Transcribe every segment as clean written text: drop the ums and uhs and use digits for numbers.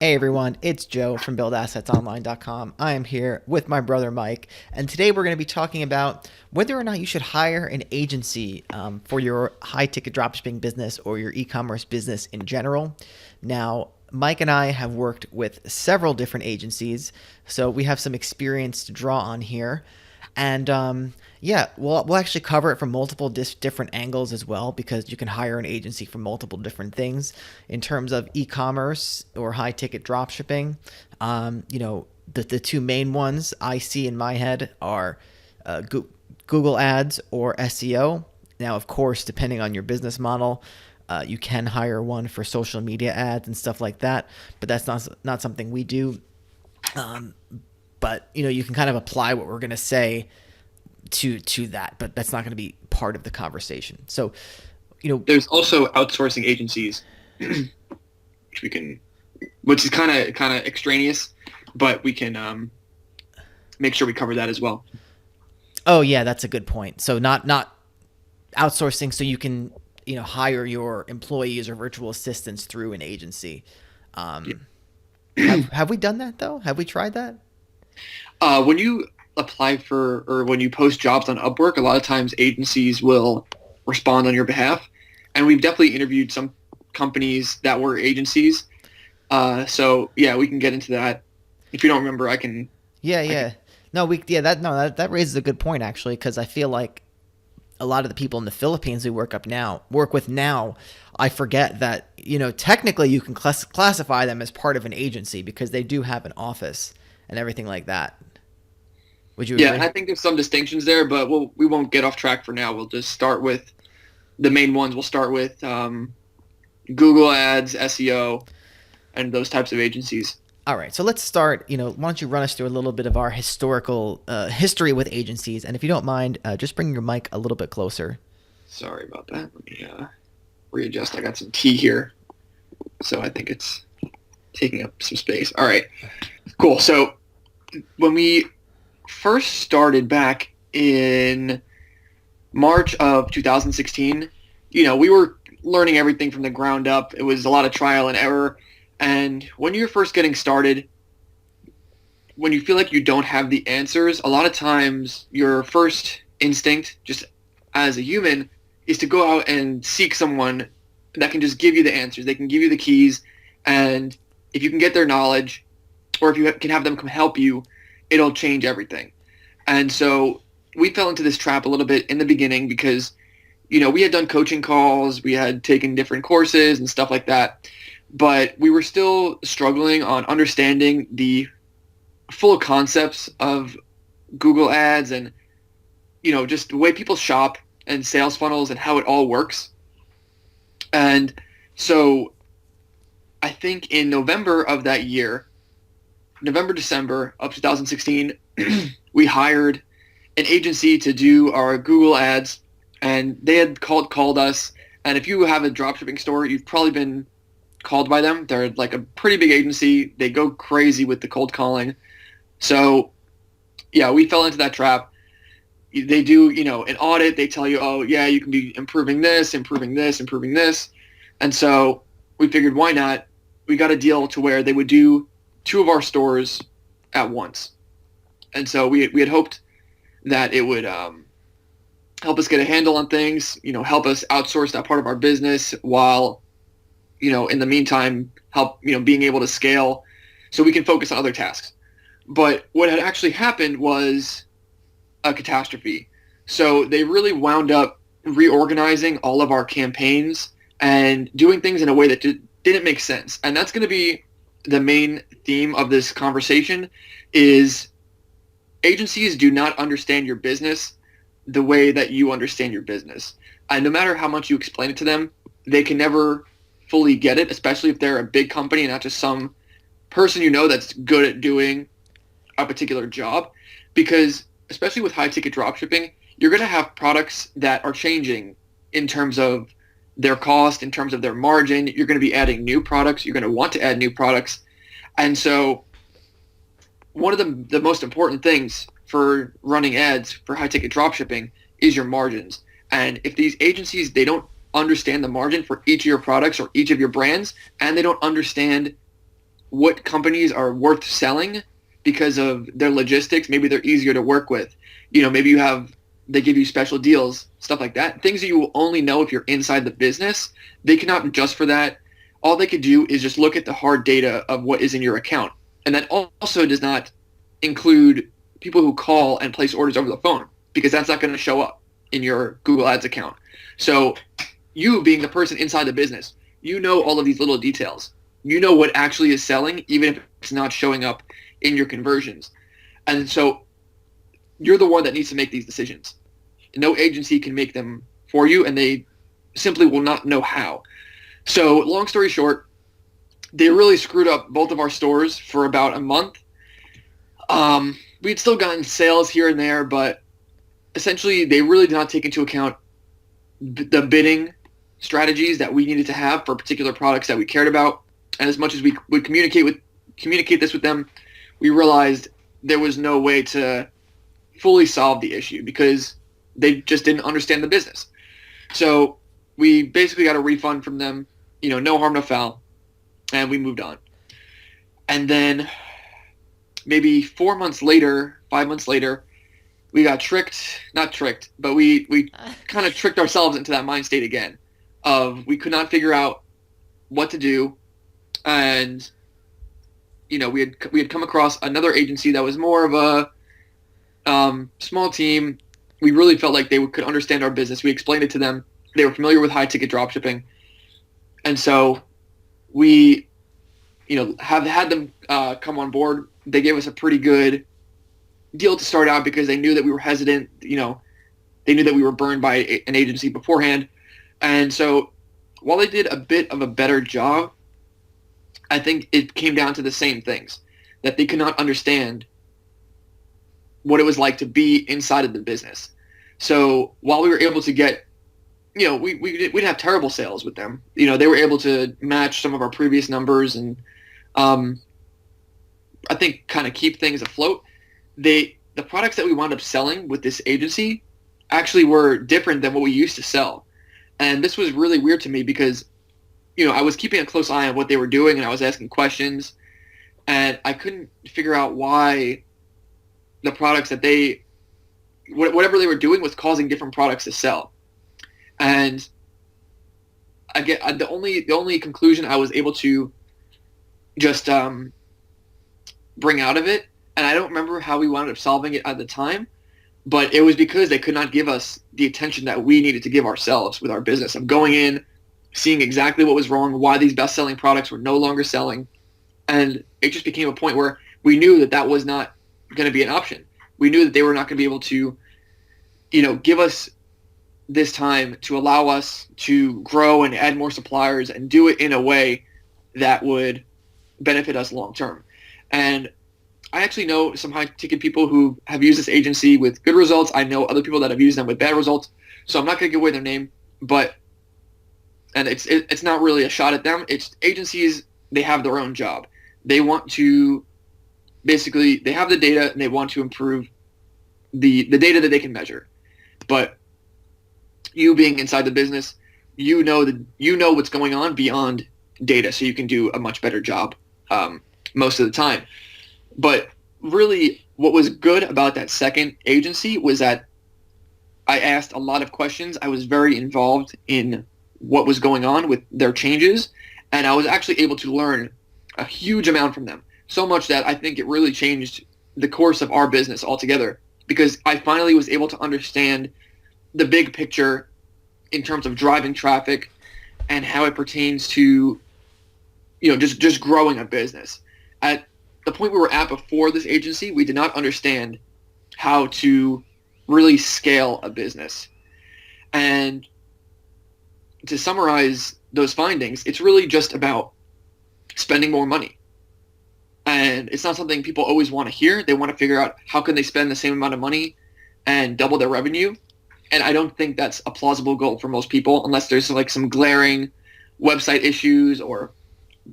Hey everyone, it's Joe from BuildAssetsOnline.com. I am here with my brother Mike, and today we're going to be talking about whether or not you should hire an agency for your high ticket dropshipping business or your e commerce business in general. Now, Mike and I have worked with several different agencies, so we have some experience to draw on here. And yeah, we'll actually cover it from multiple different angles as well because you can hire an agency for multiple different things in terms of e-commerce or high ticket drop shipping. The two main ones I see in my head are Google Ads or SEO. Now, of course, depending on your business model, you can hire one for social media ads and stuff like that, but that's not something we do. Um, but you can kind of apply what we're going to say to that, but that's not going to be part of the conversation. So, you know, There's also outsourcing agencies, which we can, which is kind of extraneous, but we can make sure we cover that as well. oh yeah, that's a good point. So not outsourcing, so you can hire your employees or virtual assistants through an agency. Um, have we done that though? Have we tried that? When you apply for or when you post jobs on Upwork, a lot of times agencies will respond on your behalf, and we've definitely interviewed some companies that were agencies. So yeah, we can get into that. If you don't remember, Yeah, I can. yeah. No, we yeah that no that, that raises a good point actually because I feel like a lot of the people in the Philippines we work with now, I forget that technically you can classify them as part of an agency because they do have an office and everything like that. Would you Yeah, and agree? I think there's some distinctions there, but we won't get off track for now. We'll just start with the main ones. We'll start with Google Ads, SEO, and those types of agencies. All right, so let's start. Why don't you run us through a little bit of our historical history with agencies, and if you don't mind, just bring your mic a little bit closer. Sorry about that. Let me readjust. I got some tea here, so I think it's taking up some space. All right, cool. So when we first started back in March of 2016, we were learning everything from the ground up. It was a lot of trial and error. And when you're first getting started, when you feel like you don't have the answers, a lot of times your first instinct, just as a human, is to go out and seek someone that can just give you the answers. They can give you the keys, and if you can get their knowledge, or if you can have them come help you, it'll change everything. And so we fell into this trap a little bit in the beginning because, we had done coaching calls, we had taken different courses and stuff like that, but we were still struggling on understanding the full concepts of Google Ads and just the way people shop and sales funnels and how it all works. And so I think in November of that year, November December of 2016, we hired an agency to do our Google Ads, and they had called us. And if you have a dropshipping store, you've probably been called by them. They're like a pretty big agency. They go crazy with the cold calling. So yeah, we fell into that trap. They do, an audit. They tell you, oh yeah, you can be improving this, improving this, improving this. And so we figured, why not? We got a deal to where they would do two of our stores at once. And so we had hoped that it would help us get a handle on things, help us outsource that part of our business while, in the meantime, help, being able to scale so we can focus on other tasks. But what had actually happened was a catastrophe. So they really wound up reorganizing all of our campaigns and doing things in a way that didn't make sense. And that's going to be the main theme of this conversation is agencies do not understand your business the way that you understand your business. And no matter how much you explain it to them, they can never fully get it, especially if they're a big company and not just some person that's good at doing a particular job. Because especially with high ticket dropshipping, you're going to have products that are changing in terms of their cost, in terms of their margin. You're going to be adding new products. You're going to want to add new products. And so one of the most important things for running ads for high ticket dropshipping is your margins. And if these agencies, they don't understand the margin for each of your products or each of your brands, and they don't understand what companies are worth selling because of their logistics. Maybe they're easier to work with. Maybe they give you special deals, stuff like that. Things that you will only know if you're inside the business. They cannot adjust for that. All they could do is just look at the hard data of what is in your account. And that also does not include people who call and place orders over the phone, because that's not going to show up in your Google Ads account. So you being the person inside the business, you know all of these little details. You know what actually is selling, even if it's not showing up in your conversions. And so you're the one that needs to make these decisions. No agency can make them for you, and they simply will not know how. So long story short, they really screwed up both of our stores for about a month. We'd still gotten sales here and there, but essentially they really did not take into account the bidding strategies that we needed to have for particular products that we cared about. And as much as we would communicate this with them, we realized there was no way to fully solve the issue because they just didn't understand the business. So we basically got a refund from them, no harm, no foul, and we moved on. And then maybe 5 months later, we got not tricked, but we kind of tricked ourselves into that mind state again of we could not figure out what to do. And, we had come across another agency that was more of a small team. We really felt like they could understand our business. We explained it to them. They were familiar with high-ticket dropshipping. And so we, have had them come on board. They gave us a pretty good deal to start out because they knew that we were hesitant. They knew that we were burned by an agency beforehand. And so while they did a bit of a better job, I think it came down to the same things, that they could not understand what it was like to be inside of the business. So while we were able to get, we didn't have terrible sales with them. They were able to match some of our previous numbers and I think kind of keep things afloat. The products that we wound up selling with this agency actually were different than what we used to sell. And this was really weird to me because, I was keeping a close eye on what they were doing and I was asking questions and I couldn't figure out why the products that whatever they were doing was causing different products to sell. And the only conclusion I was able to just bring out of it, and I don't remember how we wound up solving it at the time, but it was because they could not give us the attention that we needed to give ourselves with our business of going in, seeing exactly what was wrong, why these best-selling products were no longer selling, and it just became a point where we knew that was not going to be an option. We knew that they were not going to be able to, give us this time to allow us to grow and add more suppliers and do it in a way that would benefit us long term. And I actually know some high-ticket people who have used this agency with good results. I know other people that have used them with bad results. So I'm not going to give away their name, and it's not really a shot at them. It's agencies, they have their own job. They want to basically, they have the data and they want to improve the data that they can measure. But you being inside the business, you know what's going on beyond data, so you can do a much better job most of the time. But really, what was good about that second agency was that I asked a lot of questions. I was very involved in what was going on with their changes, and I was actually able to learn a huge amount from them. So much that I think it really changed the course of our business altogether, because I finally was able to understand the big picture in terms of driving traffic and how it pertains to, just growing a business. At the point we were at before this agency, we did not understand how to really scale a business. And to summarize those findings, it's really just about spending more money. And it's not something people always want to hear. They want to figure out how can they spend the same amount of money and double their revenue. And I don't think that's a plausible goal for most people, unless there's like some glaring website issues or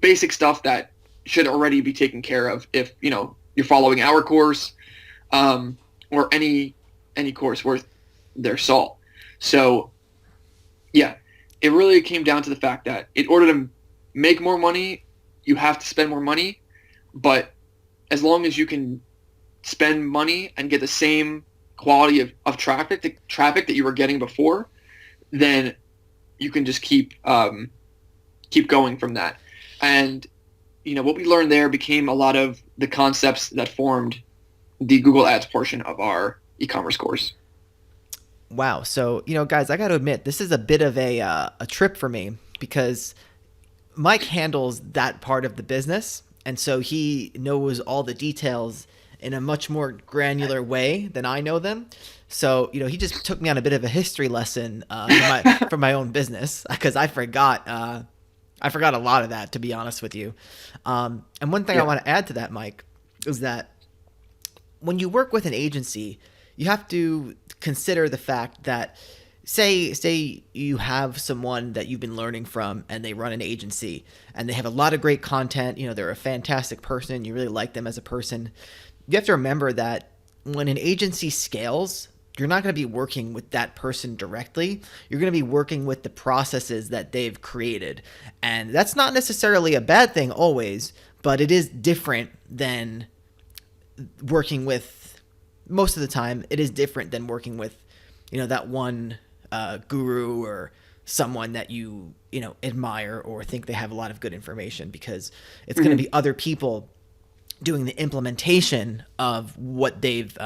basic stuff that should already be taken care of if, you're following our course or any course worth their salt. So, yeah, it really came down to the fact that in order to make more money, you have to spend more money. but as long as you can spend money and get the same quality of traffic, the traffic that you were getting before, then you can just keep going from that. And what we learned there became a lot of the concepts that formed the Google Ads portion of our e-commerce course. Wow. So, guys, I got to admit, this is a bit of a trip for me because Mike handles that part of the business. And so he knows all the details in a much more granular way than I know them. So, he just took me on a bit of a history lesson for my own business because I forgot a lot of that, to be honest with you. And one thing I want to add to that, Mike, is that when you work with an agency, you have to consider the fact that say you have someone that you've been learning from and they run an agency and they have a lot of great content, they're a fantastic person, you really like them as a person. You have to remember that when an agency scales, you're not going to be working with that person directly. You're going to be working with the processes that they've created. And that's not necessarily a bad thing always, but it is different than working with, most of the time, it is different than working with, that one guru or someone that you admire or think they have a lot of good information, because it's going to be other people doing the implementation of what they've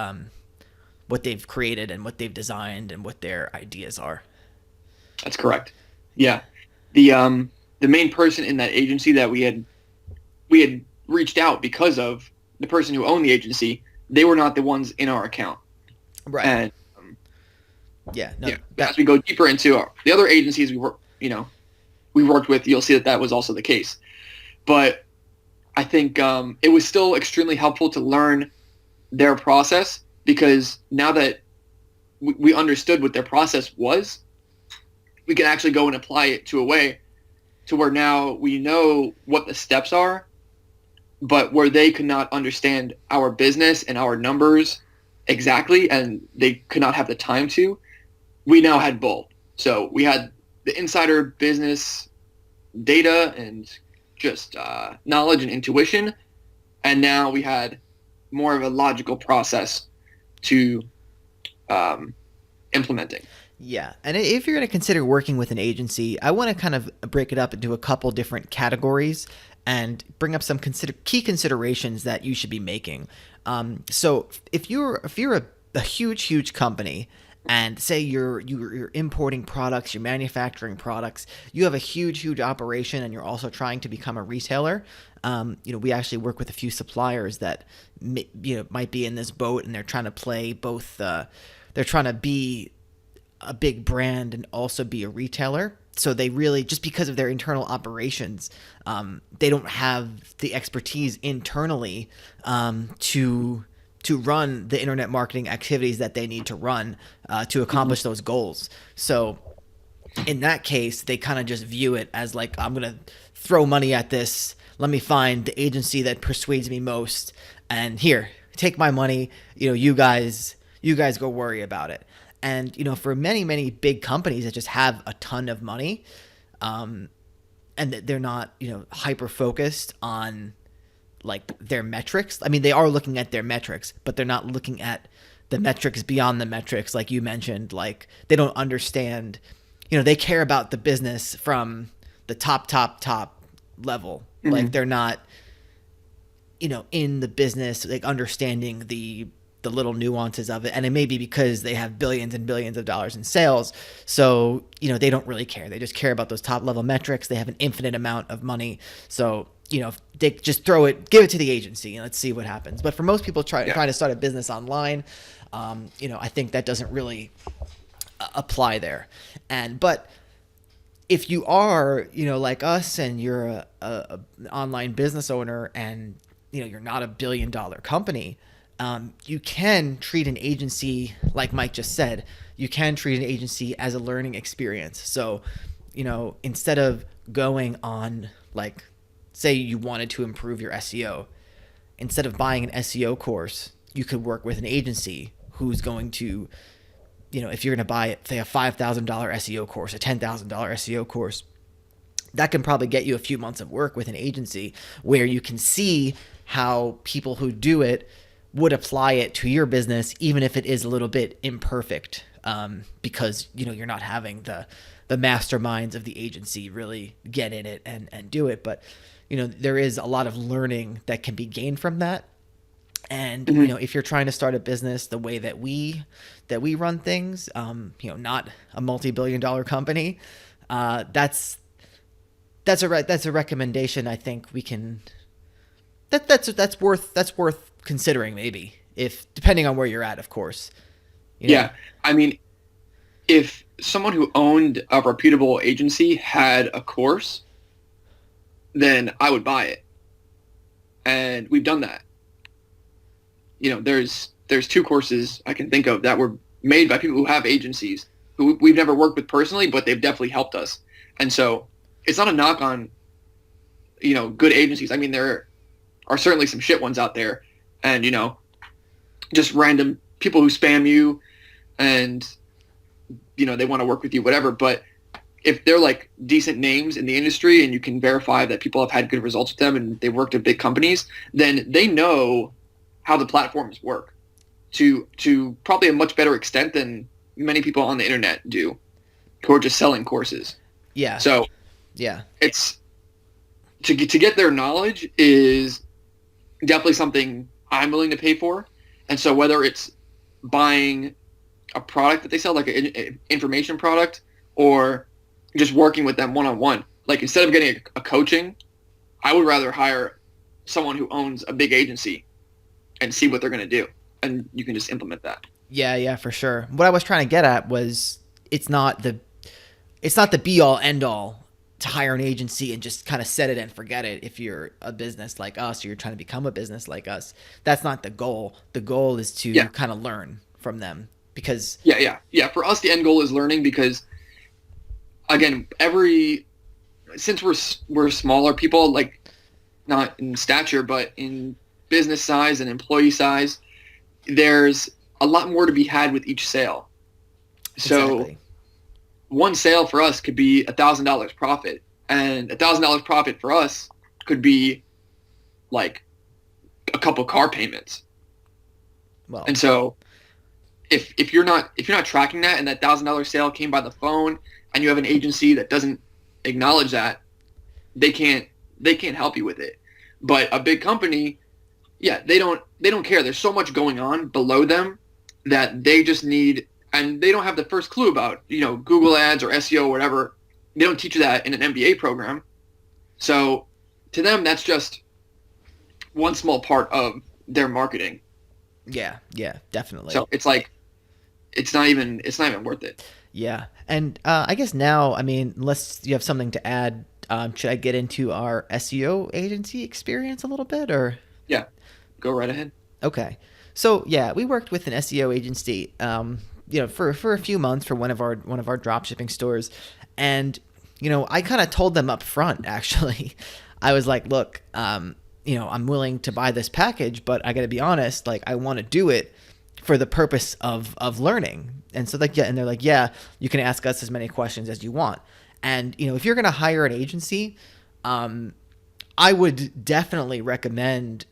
created and what they've designed and what their ideas are. That's correct. Yeah. The main person in that agency that we had reached out because of the person who owned the agency, they were not the ones in our account. Right. And as we go deeper into the other agencies we worked with, you'll see that was also the case. But I think it was still extremely helpful to learn their process, because now that we understood what their process was, we can actually go and apply it to a way to where now we know what the steps are, but where they could not understand our business and our numbers exactly, and they could not have the time to, we now had both. So we had the insider business data and just knowledge and intuition, and now we had more of a logical process to implementing. Yeah. And if you're going to consider working with an agency, I want to kind of break it up into a couple different categories and bring up some key considerations that you should be making. So if you're a huge company, and say you're importing products, you're manufacturing products, you have a huge operation, and you're also trying to become a retailer. We actually work with a few suppliers that might be in this boat, and they're trying to play both. They're trying to be a big brand and also be a retailer. So they really, just because of their internal operations, they don't have the expertise internally to run the internet marketing activities that they need to run to accomplish those goals. So in that case, they kind of just view it as like, I'm going to throw money at this. Let me find the agency that persuades me most. And here, take my money. You guys go worry about it. And, for many big companies that just have a ton of money, and they're not, hyper focused on like their metrics. I mean, they are looking at their metrics, but they're not looking at the metrics beyond the metrics. Like you mentioned, like they don't understand, they care about the business from the top level. Mm-hmm. Like they're not, in the business, like understanding the little nuances of it. And it may be because they have billions and billions of dollars in sales. So, they don't really care. They just care about those top level metrics. They have an infinite amount of money. So, they just give it to the agency and let's see what happens. But for most people trying to start a business online, I think that doesn't really apply there. But if you are, like us, and you're an online business owner, and, you're not a $1 billion company, you can treat an agency, like Mike just said, you can treat an agency as a learning experience. So, instead of going on, like, say you wanted to improve your SEO, instead of buying an SEO course, you could work with an agency who's going to, if you're going to buy, say, a $5,000 SEO course, a $10,000 SEO course, that can probably get you a few months of work with an agency where you can see how people who do it would apply it to your business, even if it is a little bit imperfect, because you're not having the masterminds of the agency really get in it and do it. But there is a lot of learning that can be gained from that. And if you're trying to start a business the way that we run things, not a multi-billion-dollar company, that's a recommendation. I think we can. That's worth considering, maybe, if depending on where you're at, of course. Yeah, I mean, if someone who owned a reputable agency had a course, then I would buy it, and we've done that. There's 2 courses I can think of that were made by people who have agencies who we've never worked with personally, but they've definitely helped us. And so it's not a knock on, good agencies. I mean, there are certainly some shit ones out there, and, just random people who spam you and, they want to work with you, whatever. But if they're like decent names in the industry and you can verify that people have had good results with them and they've worked at big companies, then they know how the platforms work to probably a much better extent than many people on the internet do who are just selling courses. Yeah. So yeah, it's to get their knowledge is definitely something I'm willing to pay for. And so whether it's buying a product that they sell, like an information product, or just working with them one-on-one, like instead of getting a coaching, I would rather hire someone who owns a big agency and see what they're going to do, and you can just implement that. Yeah, for sure. What I was trying to get at was it's not the be all end all to hire an agency and just kind of set it and forget it. If you're a business like us, or you're trying to become a business like us, that's not the goal. The goal is to kind of learn from them, because for us, the end goal is learning, because again, since we're smaller people, like not in stature, but in business size and employee size, there's a lot more to be had with each sale. Exactly. So one sale for us could be $1,000 profit, and $1,000 profit for us could be like a couple car payments. Well, and so if you're not tracking that, and that $1,000 sale came by the phone, and you have an agency that doesn't acknowledge that, they can't help you with it. But a big company, they don't care. There's so much going on below them that they just need, and they don't have the first clue about, Google Ads or SEO or whatever. They don't teach you that in an MBA program. So to them, that's just one small part of their marketing. Yeah, definitely. So it's like, it's not even worth it. Yeah. And I guess now, I mean, unless you have something to add, should I get into our SEO agency experience a little bit, or? Yeah, go right ahead. Okay. So yeah, we worked with an SEO agency, for a few months for one of our dropshipping stores. And, I kind of told them up front, actually. I was like, look, I'm willing to buy this package, but I got to be honest, like, I want to do it for the purpose of learning. And so and they're like, yeah, you can ask us as many questions as you want. And, if you're going to hire an agency, I would definitely recommend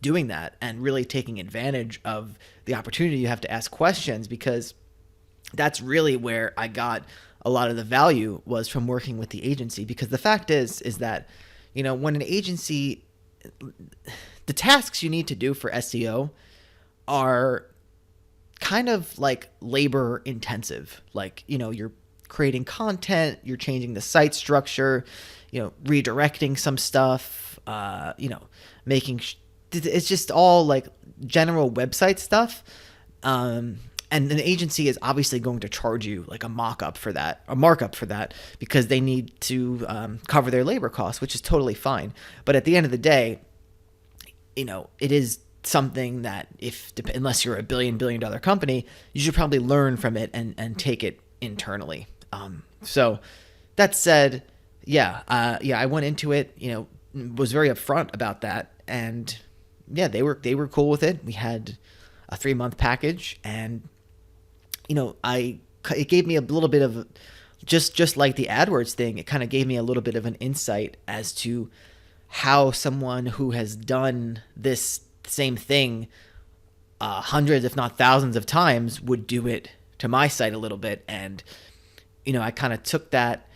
doing that and really taking advantage of the opportunity you have to ask questions, because that's really where I got a lot of the value, was from working with the agency. Because the fact is that, when an agency, the tasks you need to do for SEO are kind of like labor intensive. Like, you're creating content, you're changing the site structure, redirecting some stuff, it's just all like general website stuff. And an agency is obviously going to charge you like a markup for that, because they need to cover their labor costs, which is totally fine. But at the end of the day, it is something that unless you're a billion dollar company, you should probably learn from it and take it internally. So that said, I went into it, was very upfront about that, and they were cool with it. We had a 3-month package, and it gave me a little bit of, just like the AdWords thing, it kind of gave me a little bit of an insight as to how someone who has done this same thing hundreds, if not thousands of times would do it to my site a little bit. And, I kind of took that,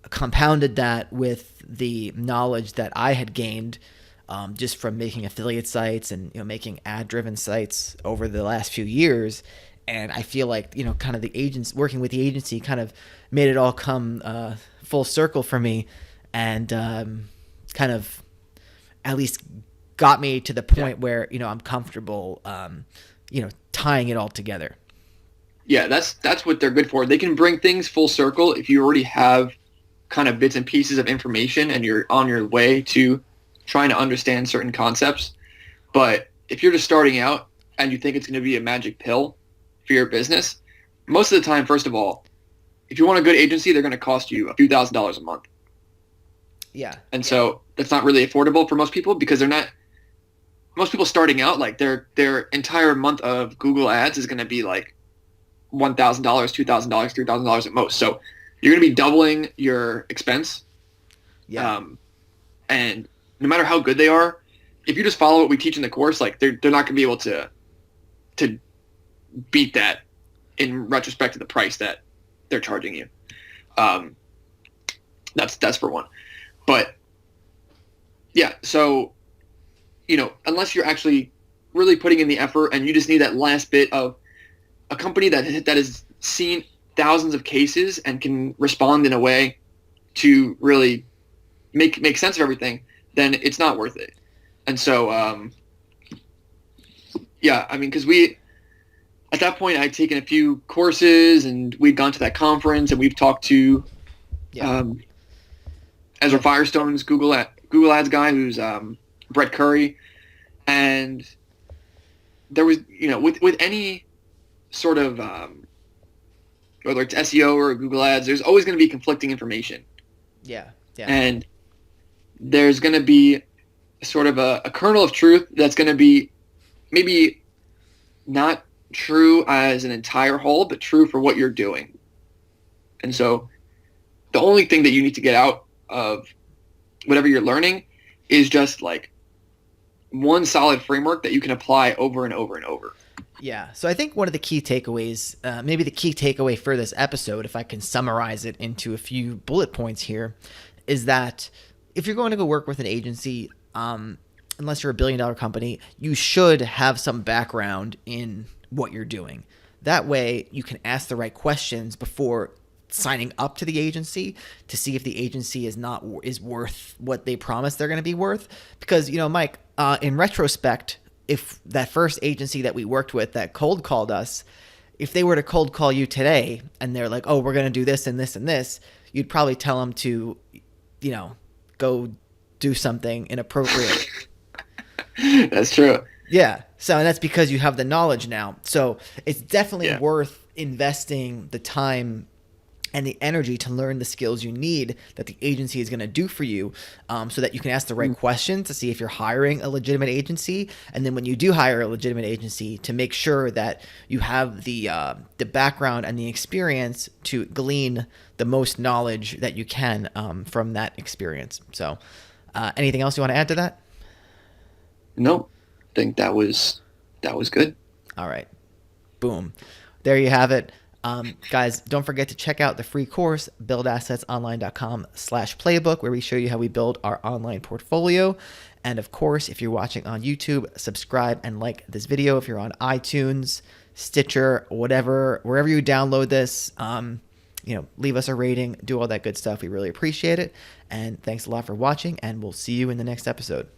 compounded that with the knowledge that I had gained just from making affiliate sites and, making ad driven sites over the last few years. And I feel like, kind of the agents working with the agency kind of made it all come full circle for me, and kind of at least got me to the point where, I'm comfortable, tying it all together. Yeah, that's what they're good for. They can bring things full circle if you already have kind of bits and pieces of information and you're on your way to trying to understand certain concepts. But if you're just starting out and you think it's going to be a magic pill for your business, most of the time, first of all, if you want a good agency, they're going to cost you a few $1,000s a month. Yeah. And so that's not really affordable for most people, because most people starting out, like their entire month of Google ads is going to be like $1,000, $2,000, $3,000 at most. So you're going to be doubling your expense. Yeah. And no matter how good they are, if you just follow what we teach in the course, like they're not going to be able to beat that in retrospect to the price that they're charging you. That's for one. But yeah, so unless you're actually really putting in the effort and you just need that last bit of a company that has seen thousands of cases and can respond in a way to really make sense of everything, then it's not worth it. And so, yeah, I mean, because at that point, I'd taken a few courses and we'd gone to that conference and we've talked to Ezra Firestone's Google Ads guy, who's Brett Curry. And there was, with any sort of, whether it's SEO or Google Ads, there's always going to be conflicting information. Yeah. And there's going to be sort of a kernel of truth that's going to be maybe not true as an entire whole, but true for what you're doing. And so the only thing that you need to get out of whatever you're learning is just like one solid framework that you can apply over and over and over. Yeah. So I think one of the key takeaways, maybe the key takeaway for this episode, if I can summarize it into a few bullet points here, is that if you're going to go work with an agency, unless you're a $1 billion company, you should have some background in what you're doing. That way you can ask the right questions before signing up to the agency to see if the agency is worth what they promise they're going to be worth. Because, Mike, in retrospect, if that first agency that we worked with that cold called us, if they were to cold call you today and they're like, oh, we're going to do this and this and this, you'd probably tell them to, go do something inappropriate. That's true. Yeah. So, and that's because you have the knowledge now. So it's definitely worth investing the time and the energy to learn the skills you need that the agency is going to do for you, so that you can ask the right questions to see if you're hiring a legitimate agency. And then when you do hire a legitimate agency, to make sure that you have the background and the experience to glean the most knowledge that you can from that experience. So anything else you want to add to that? No, I think that was good. All right. Boom. There you have it. Guys, don't forget to check out the free course, buildassetsonline.com/playbook, where we show you how we build our online portfolio. And of course, if you're watching on YouTube, subscribe and like this video. If you're on iTunes, Stitcher, whatever, wherever you download this, leave us a rating, do all that good stuff. We really appreciate it. And thanks a lot for watching, and we'll see you in the next episode.